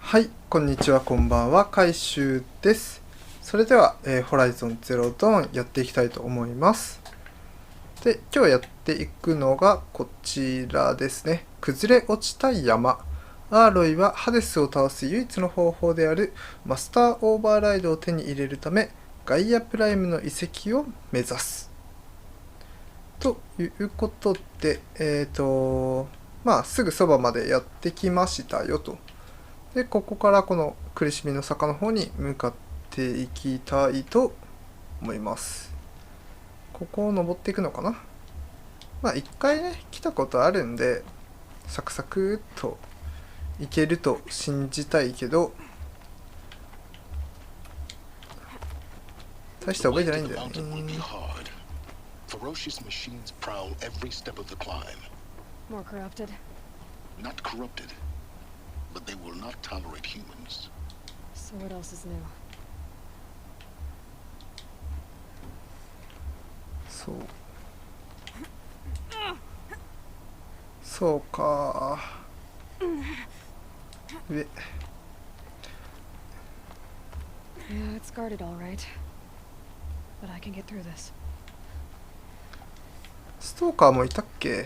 はい、こんにちは、こんばんは、海舟です。それでは、ホライゾンゼロドーンやっていきたいと思います。で、今日やっていくのがこちらですね。崩れ落ちた山。アーロイはハデスを倒す唯一の方法であるマスターオーバーライドを手に入れるため、ガイアプライムの遺跡を目指す。ということで、すぐそばまでやってきましたよと。で、ここからこの苦しみの坂の方に向かっていきたいと思います。ここを登っていくのかな。一回ね、来たことあるんで、サクサクっといけると信じたいけど、大して覚えてないんだよね。Ferocious machines prowl every step of the climb. More corrupted? Not corrupted, but they will not tolerate humans. So what else is new? そうか。上。Yeah, it's guarded all right. But I can get through this. ストーカーもいたっけ？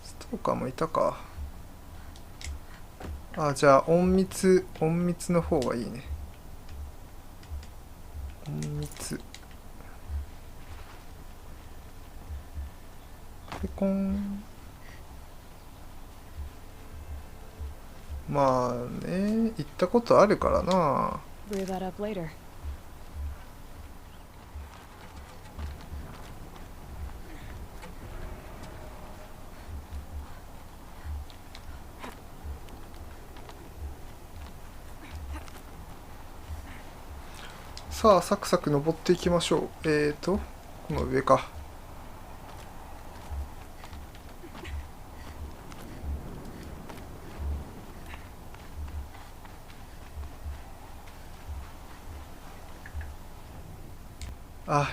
ストーカーもいたか。じゃあ隠密の方がいいね。隠密。ペコン。まあね、行ったことあるからな。Brew that up later. さあ、サクサク登っていきましょう。この上か。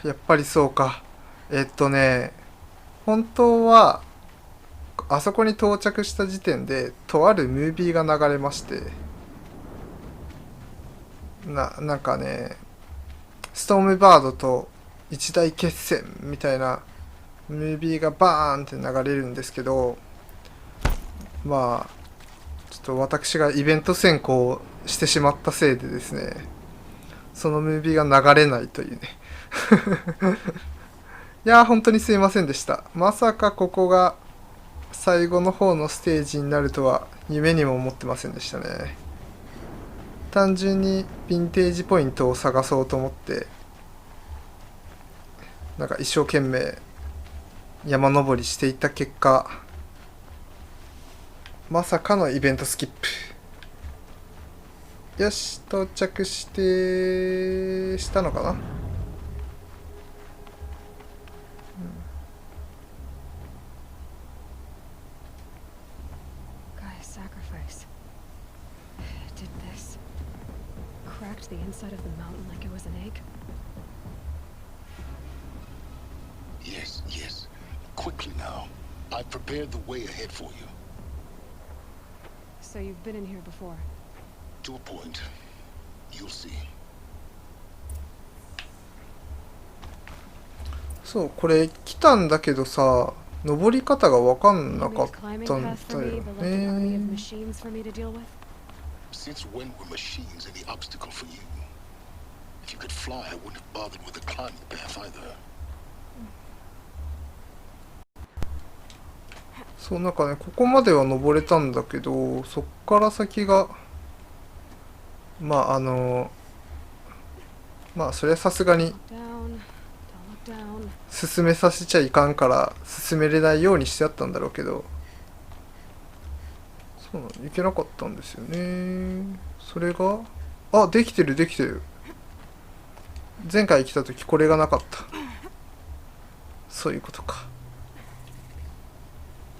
やっぱりそうか。本当は、あそこに到着した時点で、とあるムービーが流れまして、なんかね、ストームバードと一大決戦みたいなムービーがバーンって流れるんですけど、ちょっと私がイベント選考してしまったせいでですね、そのムービーが流れないというね。いやー、本当にすいませんでした。まさかここが最後の方のステージになるとは夢にも思ってませんでしたね。単純にヴィンテージポイントを探そうと思ってなんか一生懸命山登りしていった結果、まさかのイベントスキップ。よし、到着したのかな。The inside of the mountain like it was an egg? Yes, yes. Quickly now. I've prepared the way ahead for you. So you've been in here before? To a point. You'll see. そう、これ来たんだけどさ、登り方が分かんなかったんだよね。Since when were machines any obstacle for you? If you could fly, I wouldn't have bothered with the climbing path either. そう、なんかね、ここまでは登れたんだけど、そっから先が、それはさすがに進めさせちゃいかんから進めれないようにしてあったんだろうけど、そうなの、いけなかったんですよね。それができてる。前回来た時これがなかった。そういうことか。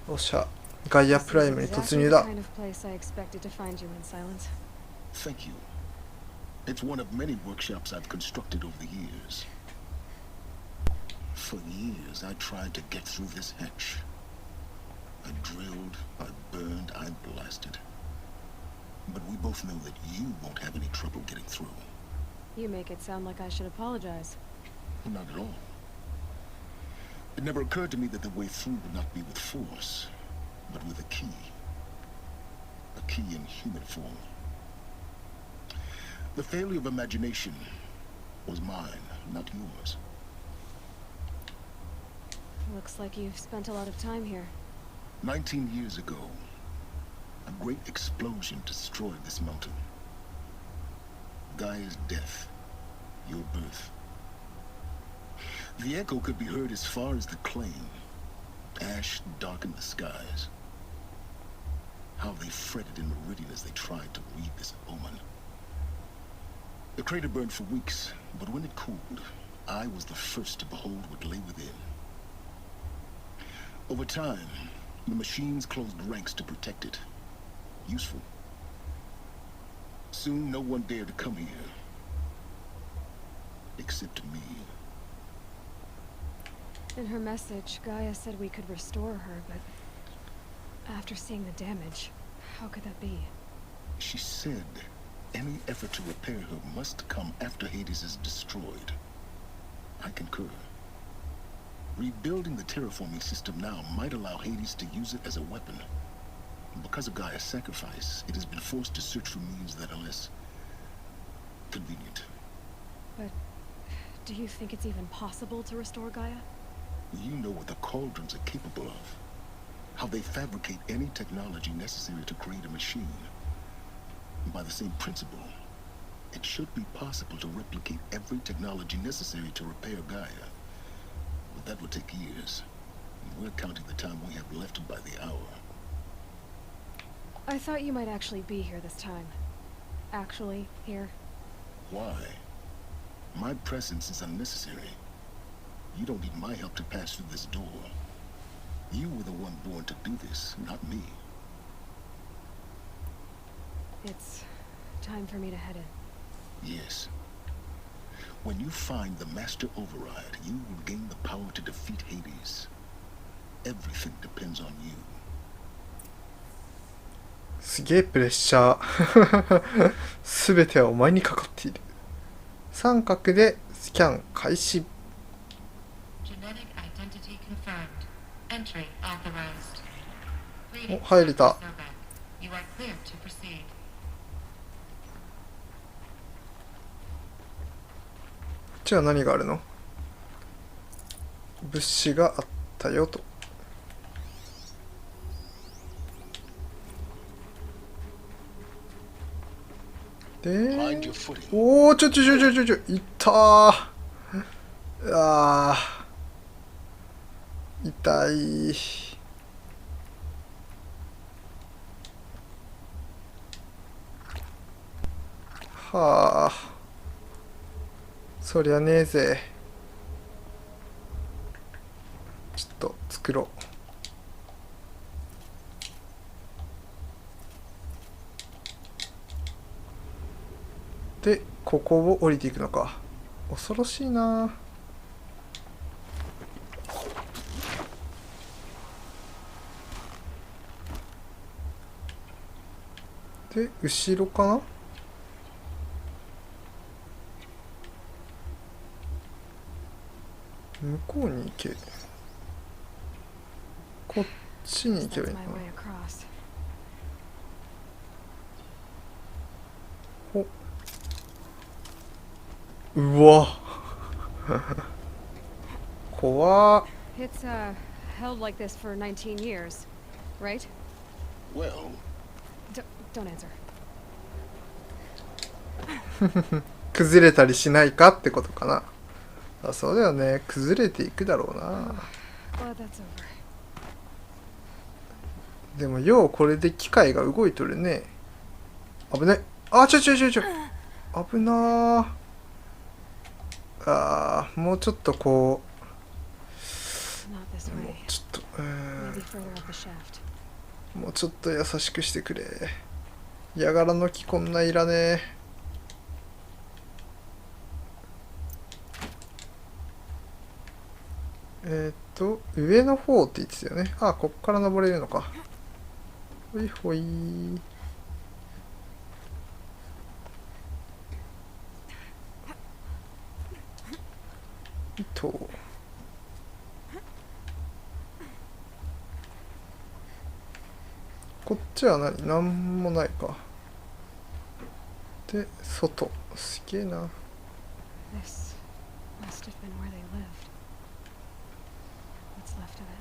おっしゃ、ガイアプライムに突入だ。 Thank you. It's one of many workshops I've constructed over the years. For years, I tried to get through this hatch. I drilled, I burned, I blasted. But we both know that you won't have any trouble getting through. You make it sound like I should apologize. Well, not at all. It never occurred to me that the way through would not be with force, but with a key. A key in human form. The failure of imagination was mine, not yours. Looks like you've spent a lot of time here. 19 years ago, a great explosion destroyed this mountain. Gaia's death, your birth. The echo could be heard as far as the claim. Ash darkened the skies. How they fretted in meridian as they tried to read this omen. The crater burned for weeks, but when it cooled, I was the first to behold what lay within. Over time, the machines closed ranks to protect it. Useful. Soon, no one dared to come here. Except me. In her message, Gaia said we could restore her, but after seeing the damage, how could that be? She said any effort to repair her must come after Hades is destroyed. I concur. Rebuilding the terraforming system now might allow Hades to use it as a weapon. Because of Gaia's sacrifice, it has been forced to search for means that are less convenient. But do you think it's even possible to restore Gaia? You know what the cauldrons are capable of. How they fabricate any technology necessary to create a machine. And by the same principle, it should be possible to replicate every technology necessary to repair Gaia. But that would take years. And we're counting the time we have left by the hour. I thought you might actually be here this time. Actually, here. Why? My presence is unnecessary. You don't need my help to pass through this door. You were the one born to do this, not me. It's time for me to head in. Yes. When you find the Master Override, you will gain the power to defeat Hades. Everything depends on you. すげえプレッシャー。すべてはお前にかかっている。三角でスキャン開始。Genetic identity confirmed. Entry authorized. お、入れた。You are clear to proceed. じゃあ何があるの？物資があったよと。で、おお、ちょ、いったー。あー、痛い。はあ、そりゃねえぜ。ちょっと作ろう。で、ここを降りていくのか。恐ろしいな。で、後ろかな。向こうに行け。こっちに行けばいいのかな。ほ。うわ怖っ。 It's held like this for 19 years, right? Well, Don't answer. 崩れたりしないかってことかな。あ、そうだよね。崩れていくだろうな。Glad that's over. でもようこれで機械が動いとるね。危ない。あ、ちょ。危なー。あー、もうちょっとこう、もうちょっと、もうちょっと優しくしてくれ。ヤガラの木こんないらねえ。上の方って言ってたよね。あ、こっから登れるのか。ほいほい。こっちはなんもないか。で、外。すげえな。This must have been where they lived. What's left of it.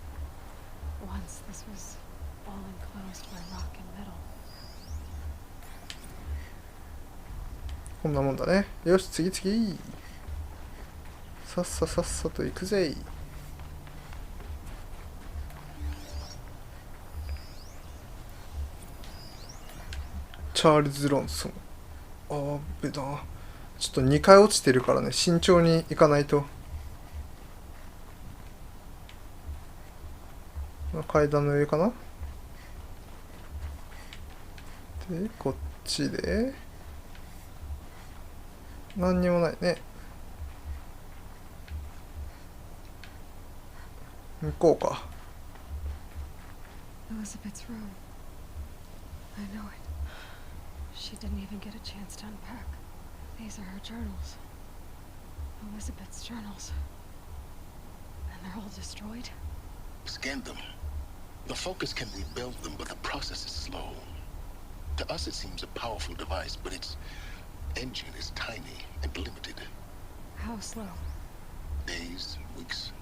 Once this was all enclosed by rock and metal. こんなもんだね。よし、次々。さっさと行くぜ。チャールズ・ロンソン。あべだ。ちょっと2回落ちてるからね、慎重に行かないと。階段の上かな。で、こっちで。何にもないね。行こうか。Elizabeth's room. I know it. She didn't even get a chance to unpack. These are her journals. Elizabeth's journals. And they're all destroyed? Scan them. The Focus can rebuild them, but the process is slow. To us, it seems a powerful device, but its engine is tiny and limited. How slow? Days, weeks,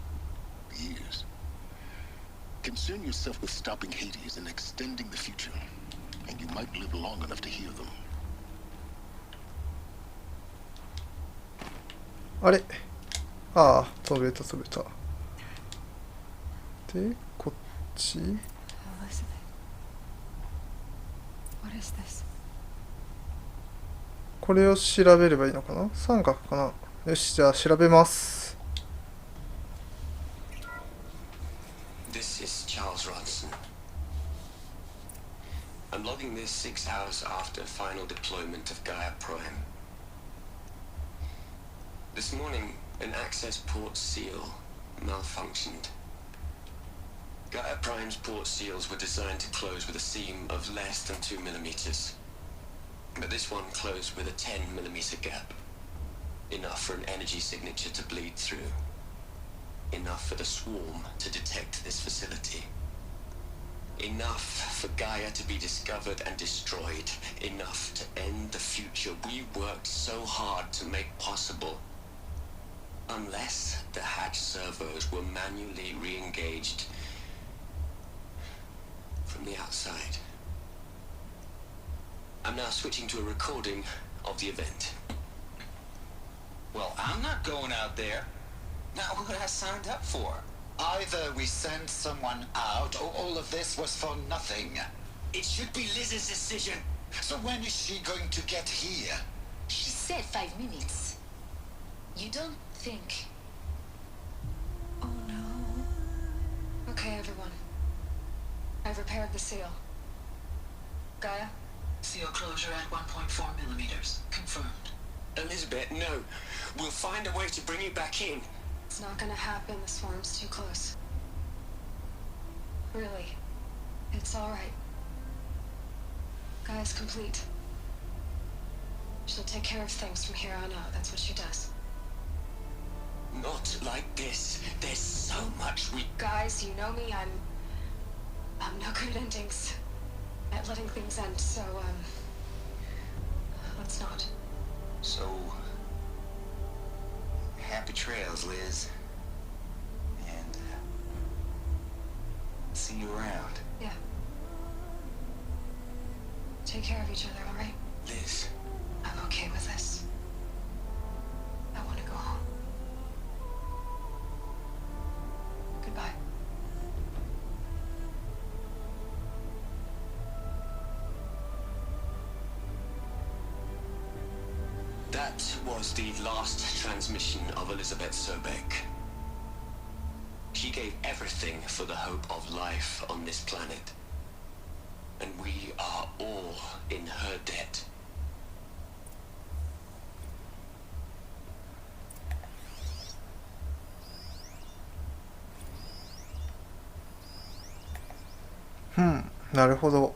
years. Concern yourself with stopping Hades and extending the future, and you might live long enough to hear them. あれ、ああ、飛べた。で、こっち。Elizabeth. What is this? これを調べればいいのかな。三角かな。よし、じゃあ調べます。This is Charles Ronson. I'm logging this 6 hours after final deployment of Gaia Prime. This morning, an access port seal malfunctioned. Gaia Prime's port seals were designed to close with a seam of less than 2 millimeters. But this one closed with a 10 millimeter gap. Enough for an energy signature to bleed through. Enough for the swarm to detect this facility. Enough for Gaia to be discovered and destroyed. Enough to end the future we worked so hard to make possible. Unless the hatch servos were manually re-engaged from the outside. I'm now switching to a recording of the event. Well, I'm not going out there. Not what I signed up for. Either we send someone out, or all of this was for nothing. It should be Liz's decision. So when is she going to get here? She said 5 minutes. You don't think... Oh no. Okay, everyone. I've repaired the seal. Gaia? Seal closure at 1.4 millimeters. Confirmed. Elizabeth, no. We'll find a way to bring you back in. It's not gonna happen. The swarm's too close. Really. It's alright. Gaia's complete. She'll take care of things from here on out. That's what she does. Not like this. There's so much we... Guys, you know me. I'm no good at endings. At letting things end, so, let's not. So... happy trails, Liz. And, see you around. Yeah. Take care of each other, alright? Liz. I'm okay with this. I want to go home. Goodbye. That was the last transmission of Elizabeth Sobeck. She gave everything for the hope of life on this planet. And we are all in her debt. Hmm. なるほど。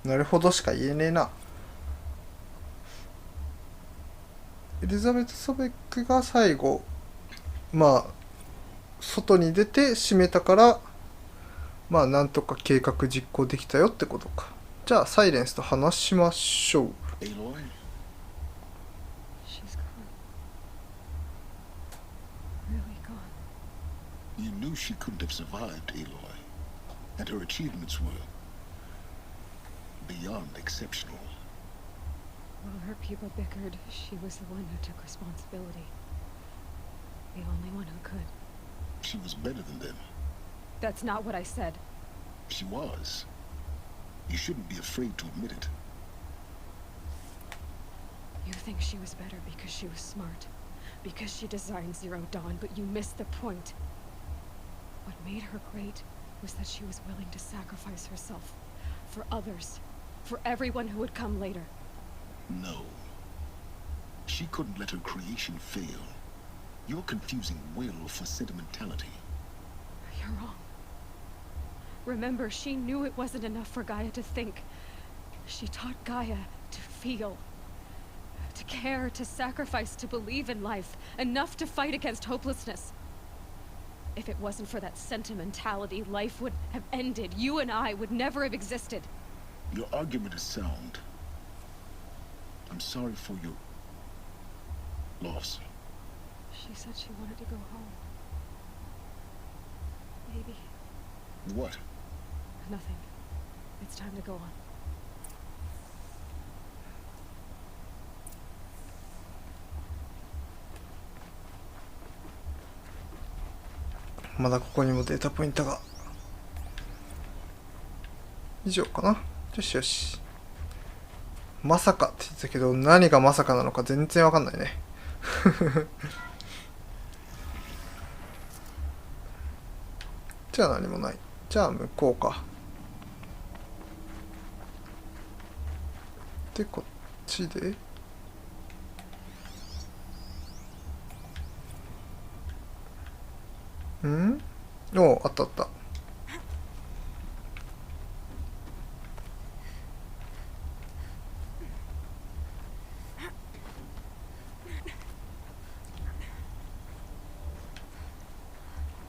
なるほどしか言えねえな。エリザベス・ソベックが最後、まあ、外に出て閉めたから、まあなんとか計画実行できたよってことか。じゃあサイレンスと話しましょう。 Aloy, She's gone. Really gone. you knew she couldn't have survived, Aloy. And her achievements were beyond exceptional. While her people bickered, she was the one who took responsibility. The only one who could. She was better than them. That's not what I said. She was. You shouldn't be afraid to admit it. You think she was better because she was smart, because she designed Zero Dawn, but you missed the point. What made her great was that she was willing to sacrifice herself for others, for everyone who would come later. No. She couldn't let her creation fail. You're confusing will for sentimentality. You're wrong. Remember, she knew it wasn't enough for Gaia to think. She taught Gaia to feel, to care, to sacrifice, to believe in life, enough to fight against hopelessness. If it wasn't for that sentimentality, life would have ended. You and I would never have existed. Your argument is sound. I'm sorry for your loss. She said she wanted to go home. Maybe. What? Nothing. It's time to go on. まだここにもデータポイントが。以上かな。よしよし。まさかって言ってたけど、何がまさかなのか全然わかんないね。じゃあ何もない。じゃあ向こうか。で、こっちで。ん？お、あったあった。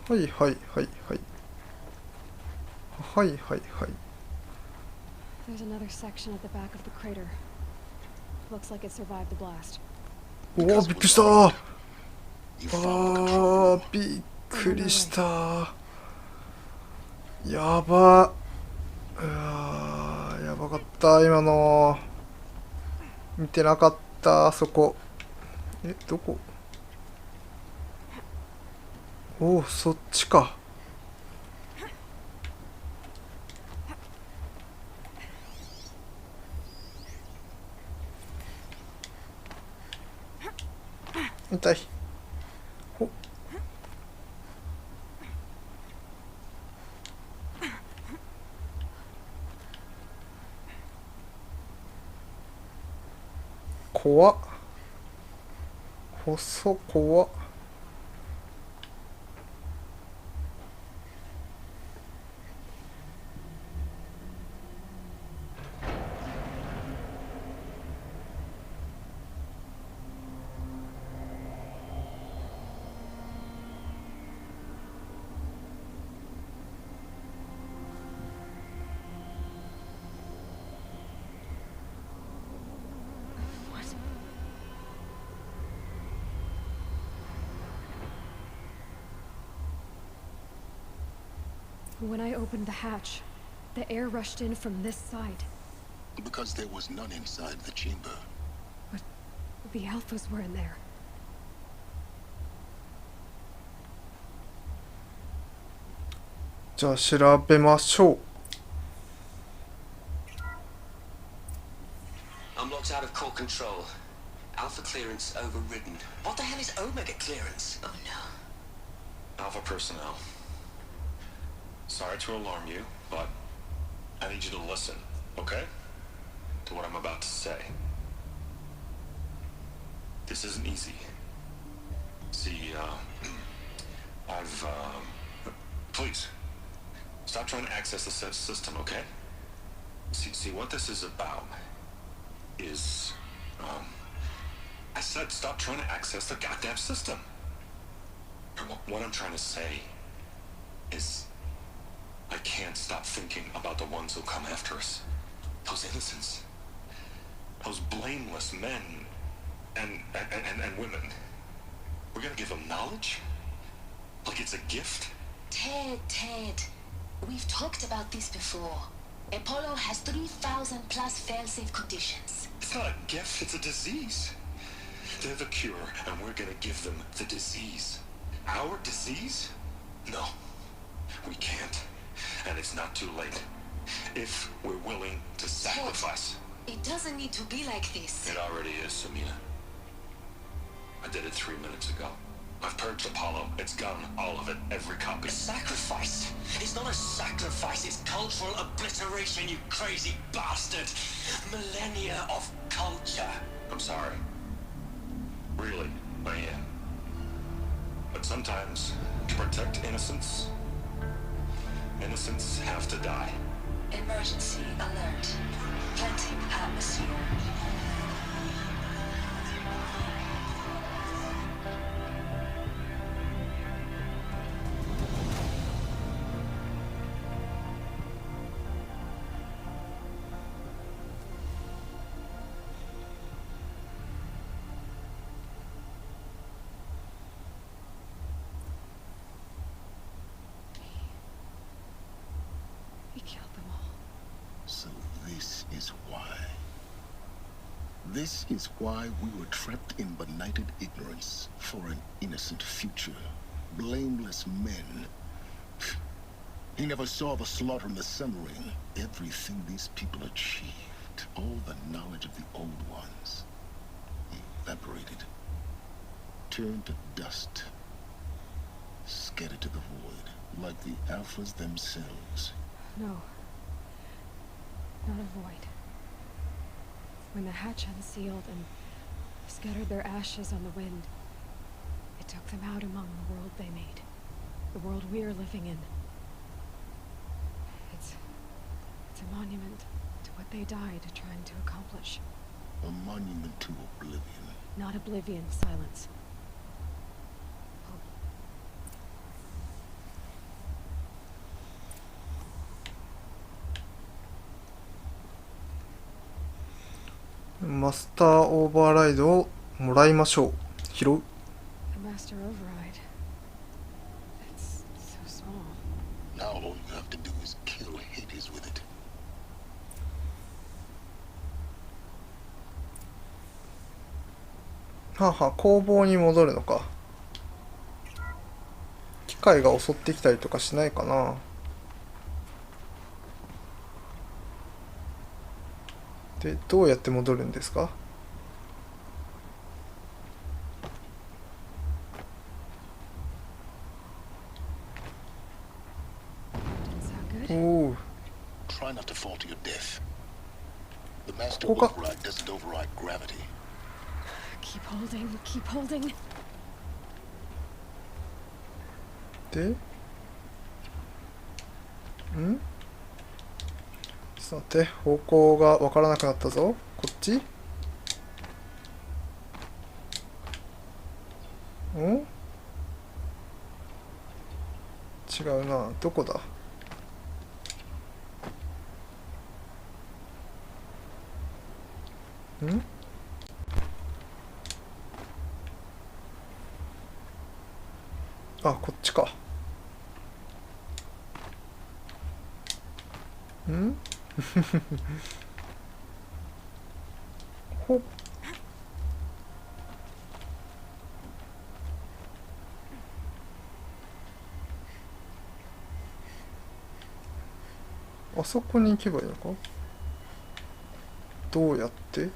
はいはいはいはい。はいはいはい。There's another section at the back of the crater. Looks like it survived the blast. おお、びっくりしたー。あー、びっくりしたー。やば。うわー、やばかった今の。見てなかったあそこ。え、どこ？おお、そっちか。痛い。ほ。怖っ。細怖っ。When I opened the hatch, the air rushed in from this side. Because there was none inside the chamber. But the alphas were in there. じゃあ調べましょう。Unlocked out of core control. Alpha clearance overridden. What the hell is Omega clearance? Oh no. Alpha personnel. Sorry to alarm you, but I need you to listen, okay? To what I'm about to say. This isn't easy. See, please, stop trying to access the system, okay? See, what this is about is, I said stop trying to access the goddamn system. What I'm trying to say is, I can't stop thinking about the ones who'll come after us. Those innocents. Those blameless men and women. We're gonna give them knowledge? Like it's a gift? Ted, we've talked about this before. Apollo has 3,000 plus fail-safe conditions. It's not a gift, it's a disease. They're the cure, and we're gonna give them the disease. Our disease? No, we can't. And it's not too late. If we're willing to sacrifice. It doesn't need to be like this. It already is, Samina. I did it 3 minutes ago. I've purged Apollo. It's gone, all of it, every copy. A sacrifice? It's not a sacrifice, it's cultural obliteration, you crazy bastard! Millennia of culture! I'm sorry. Really, I am. But sometimes, to protect innocence, innocents have to die. Emergency alert. Planting atmosphere. He killed them all. So this is why. This is why we were trapped in benighted ignorance for an innocent future. Blameless men. He never saw the slaughter and the summering. Everything these people achieved, all the knowledge of the old ones, evaporated. Turned to dust. Scattered to the void, like the alphas themselves. No. Not a void. When the hatch unsealed and scattered their ashes on the wind, it took them out among the world they made. The world we're living in. It's a monument to what they died trying to accomplish. A monument to oblivion. Not oblivion, silence.マスターオーバーライドをもらいましょう。拾う。 The master override. It's so small. Now all you have to do is kill Hades with it. はあはあ、工房に戻るのか。機械が襲ってきたりとかしないかな。で、どうやって戻るんですか？ Didn't sound good. おお、 Try not to fall to your death. The master Koka. override doesn't override gravity. Keep holding, keep holding. で、ん？ちょっと待って、方向がわからなくなったぞ。こっち？ん？違うな。どこだ？ん？あ、こっちか。ん？ほっ。あそこに行けばいいのか？どうやって？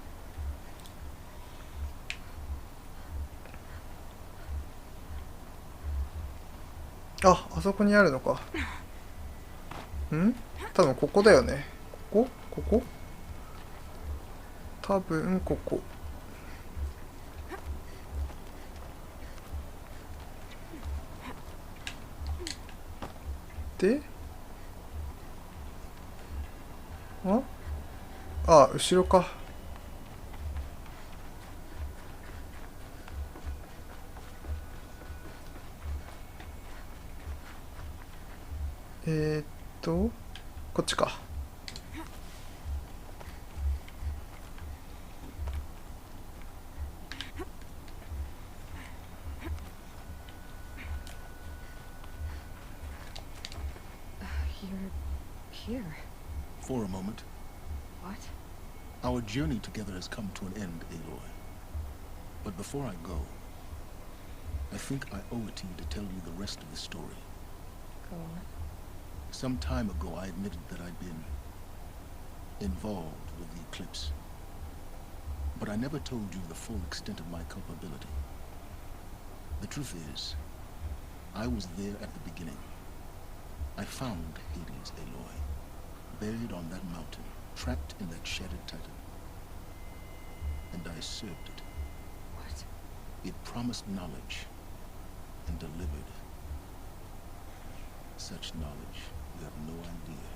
あ、あそこにあるのか。ん？多分ここだよね。ここ？ここ？多分ここ。で？あ、後ろか。こっちか。You're here. For a moment, What? our journey together has come to an end, Aloy. But before I go, I think I owe it to you to tell you the rest of the story. Go on. Some time ago, I admitted that I'd been involved with the eclipse. But I never told you the full extent of my culpability. The truth is, I was there at the beginning. I found Hades, Aloy, buried on that mountain, trapped in that shattered titan. And I served it. What? It promised knowledge and delivered. Such knowledge, you have no idea.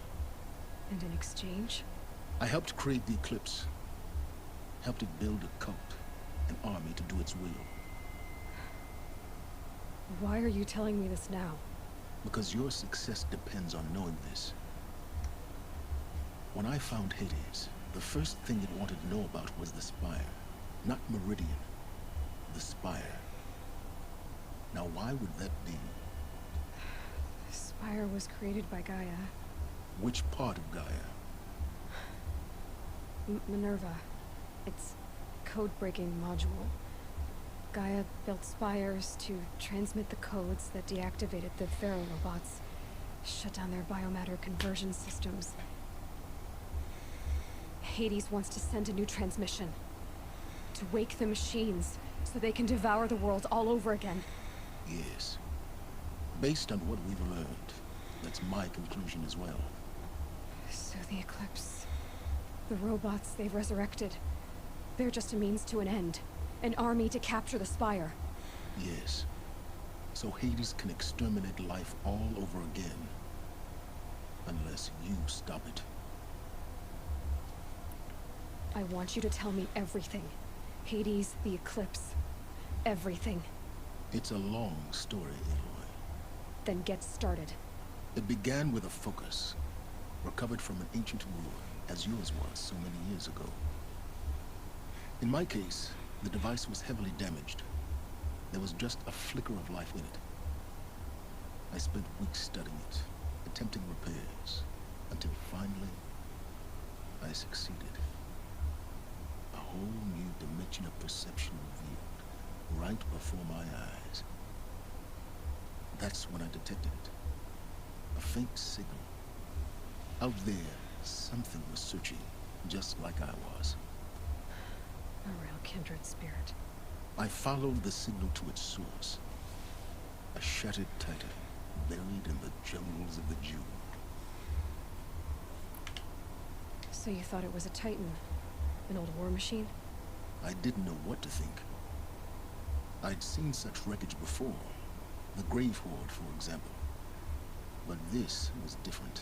And in exchange? I helped create the Eclipse. Helped it build a cult, an army to do its will. Why are you telling me this now? Because your success depends on knowing this. When I found Hades, the first thing it wanted to know about was the Spire. Not Meridian. The Spire. Now why would that be? The Spire was created by Gaia. Which part of Gaia? Minerva. It's code-breaking module. Gaia built spires to transmit the codes that deactivated the Pharaoh robots, shut down their biomatter conversion systems. Hades wants to send a new transmission to wake the machines so they can devour the world all over again. Yes. Based on what we've learned, that's my conclusion as well. So the Eclipse, the robots they've resurrected, they're just a means to an end. An army to capture the Spire. Yes. So Hades can exterminate life all over again. Unless you stop it. I want you to tell me everything. Hades, the Eclipse. Everything. It's a long story, Aloy. Then get started. It began with a focus, recovered from an ancient ruin, as yours was so many years ago. In my case, the device was heavily damaged. There was just a flicker of life in it. I spent weeks studying it, attempting repairs, until finally, I succeeded. A whole new dimension of perception revealed, right before my eyes. That's when I detected it. A faint signal. Out there, something was searching, just like I was. A real kindred spirit. I followed the signal to its source. A shattered titan, buried in the jungles of the Jew. So you thought it was a Titan? An old war machine? I didn't know what to think. I'd seen such wreckage before. The Grave Horde, for example. But this was different.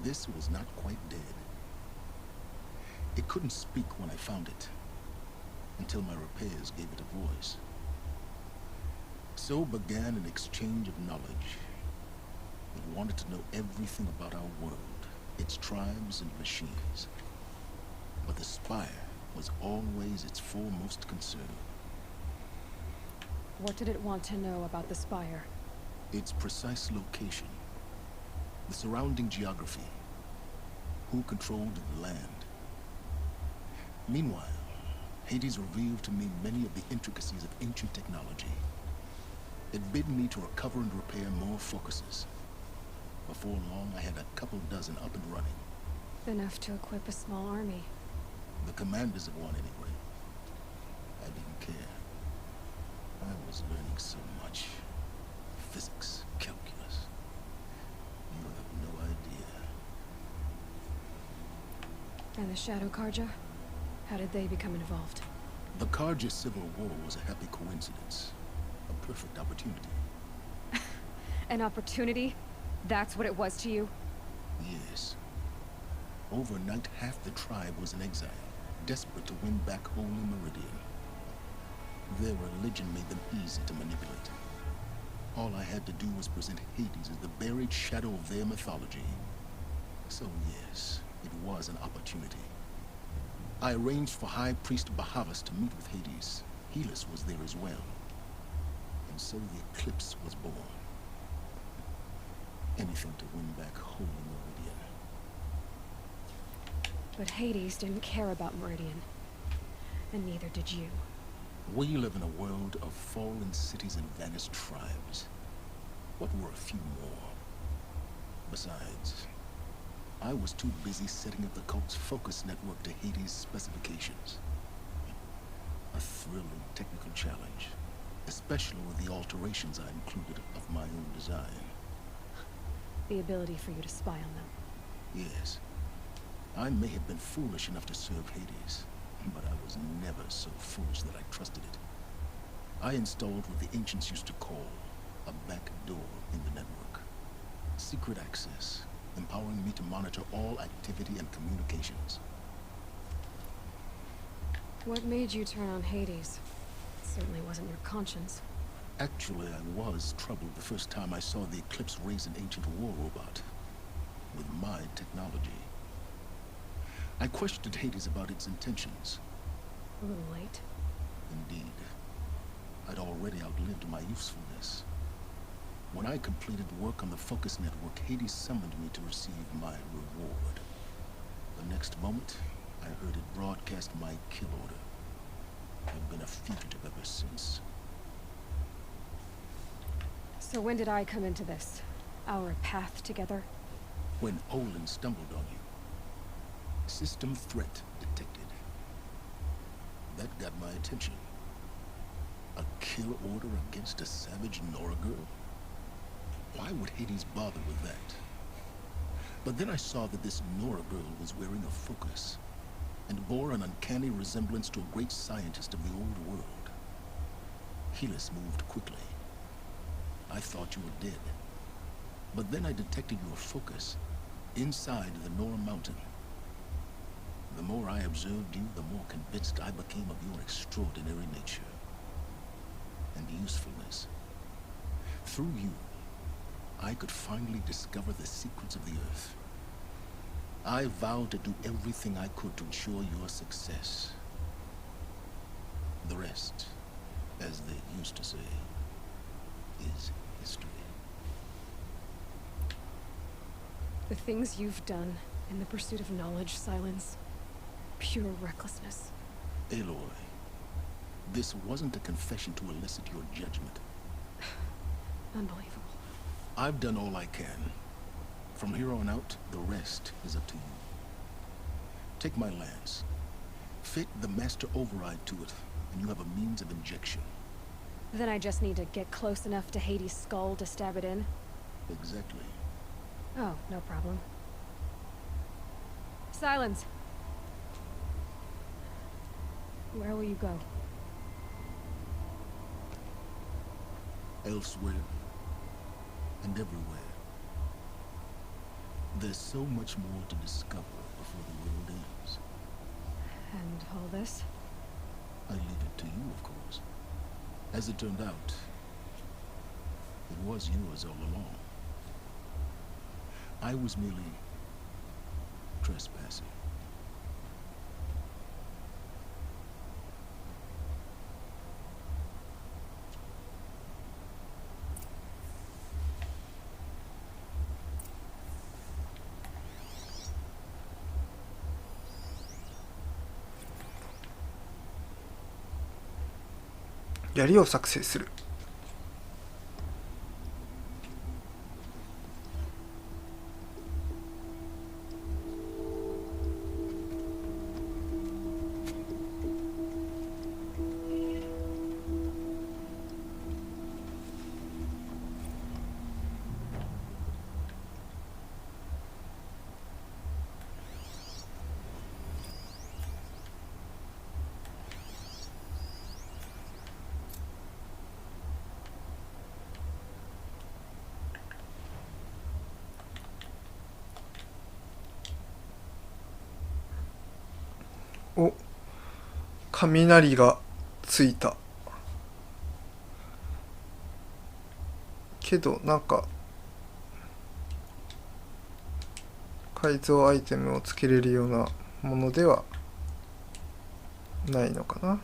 This was not quite dead. It couldn't speak when I found it, until my repairs gave it a voice. So began an exchange of knowledge. It wanted to know everything about our world, its tribes and machines. But the Spire was always its foremost concern. What did it want to know about the Spire? Its precise location, the surrounding geography, who controlled the land. Meanwhile, Hades revealed to me many of the intricacies of ancient technology. It bid me to recover and repair more focuses. Before long, I had a couple dozen up and running. Enough to equip a small army. The commanders of one, anyway. I didn't care. I was learning so much. Physics, calculus. You have no idea. And the Shadow Karja? How did they become involved? The Karja Civil War was a happy coincidence. A perfect opportunity. An opportunity? That's what it was to you? Yes. Overnight, half the tribe was in exile, desperate to win back Holy Meridian. Their religion made them easy to manipulate. All I had to do was present Hades as the buried shadow of their mythology. So yes, it was an opportunity. I arranged for High Priest Bahavas to meet with Hades. Helis was there as well. And so the eclipse was born. Anything to win back Holy Meridian. But Hades didn't care about Meridian. And neither did you. We live in a world of fallen cities and vanished tribes. What were a few more? Besides, I was too busy setting up the cult's focus network to Hades' specifications. A thrilling technical challenge, especially with the alterations I included of my own design. The ability for you to spy on them. Yes. I may have been foolish enough to serve Hades, but I was never so foolish that I trusted it. I installed what the ancients used to call a back door in the network. Secret access, empowering me to monitor all activity and communications. What made you turn on Hades? It certainly wasn't your conscience. Actually, I was troubled the first time I saw the Eclipse raise an ancient war robot with my technology. I questioned Hades about its intentions. A little late. Indeed. I'd already outlived my usefulness. When I completed work on the Focus Network, Hades summoned me to receive my reward. The next moment, I heard it broadcast my kill order. I've been a fugitive ever since. So when did I come into this? Our path together? When Olin stumbled on you. System threat detected. That got my attention. A kill order against a savage Nora girl? Why would Hades bother with that? But then I saw that this Nora girl was wearing a focus, and bore an uncanny resemblance to a great scientist of the old world. Helis moved quickly. I thought you were dead. But then I detected your focus inside the Nora mountain. The more I observed you, the more convinced I became of your extraordinary nature and usefulness. Through you, I could finally discover the secrets of the Earth. I vowed to do everything I could to ensure your success. The rest, as they used to say, is history. The things you've done in the pursuit of knowledge, Silence. Pure recklessness. Aloy, this wasn't a confession to elicit your judgment. Unbelievable. I've done all I can. From here on out, the rest is up to you. Take my lance. Fit the master override to it, and you have a means of injection. Then I just need to get close enough to Hades' skull to stab it in? Exactly. Oh, no problem. Silence! Where will you go? Elsewhere. And everywhere. There's so much more to discover before the world ends. And all this? I leave it to you, of course. As it turned out, it was yours all along. I was merely trespassing.槍を作成する。お、雷がついた。けどなんか改造アイテムをつけれるようなものではないのかな。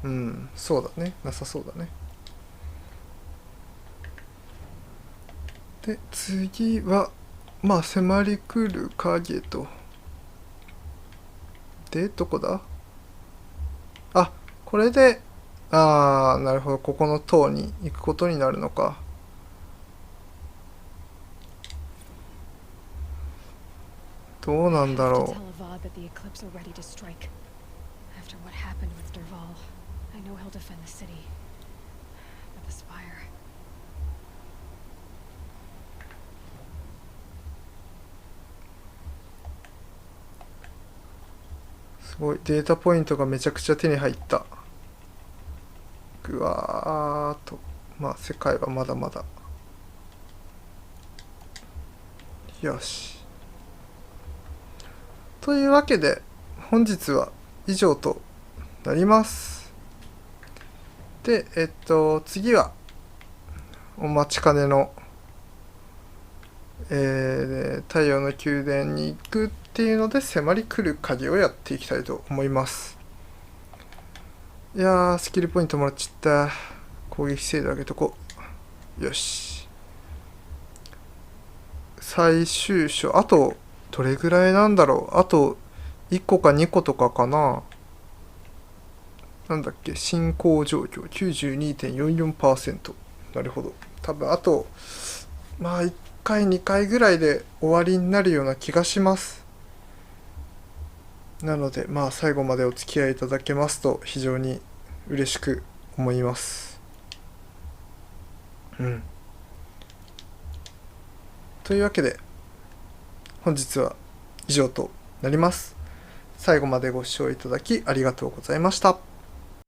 うん、そうだね、なさそうだね。で次はまあ迫り来る影と。でどこだ。あ、これでなるほど、ここの塔に行くことになるのか。どうなんだろう。すごい、データポイントがめちゃくちゃ手に入った。ぐわーっと、まあ世界はまだまだ。よし。というわけで本日は以上となります。で次はお待ちかねの、太陽の宮殿に行くっていうので迫り来る影をやっていきたいと思います。いやー、スキルポイントもらっちゃった。攻撃精度上げとこう。よし。最終章あとどれぐらいなんだろう。あと1個か2個とかかな。なんだっけ、進行状況 92.44%。 なるほど。多分あとまあ1回2回ぐらいで終わりになるような気がします。なのでまあ最後までお付き合いいただけますと非常に嬉しく思います。というわけで本日は以上となります。最後までご視聴いただきありがとうございました。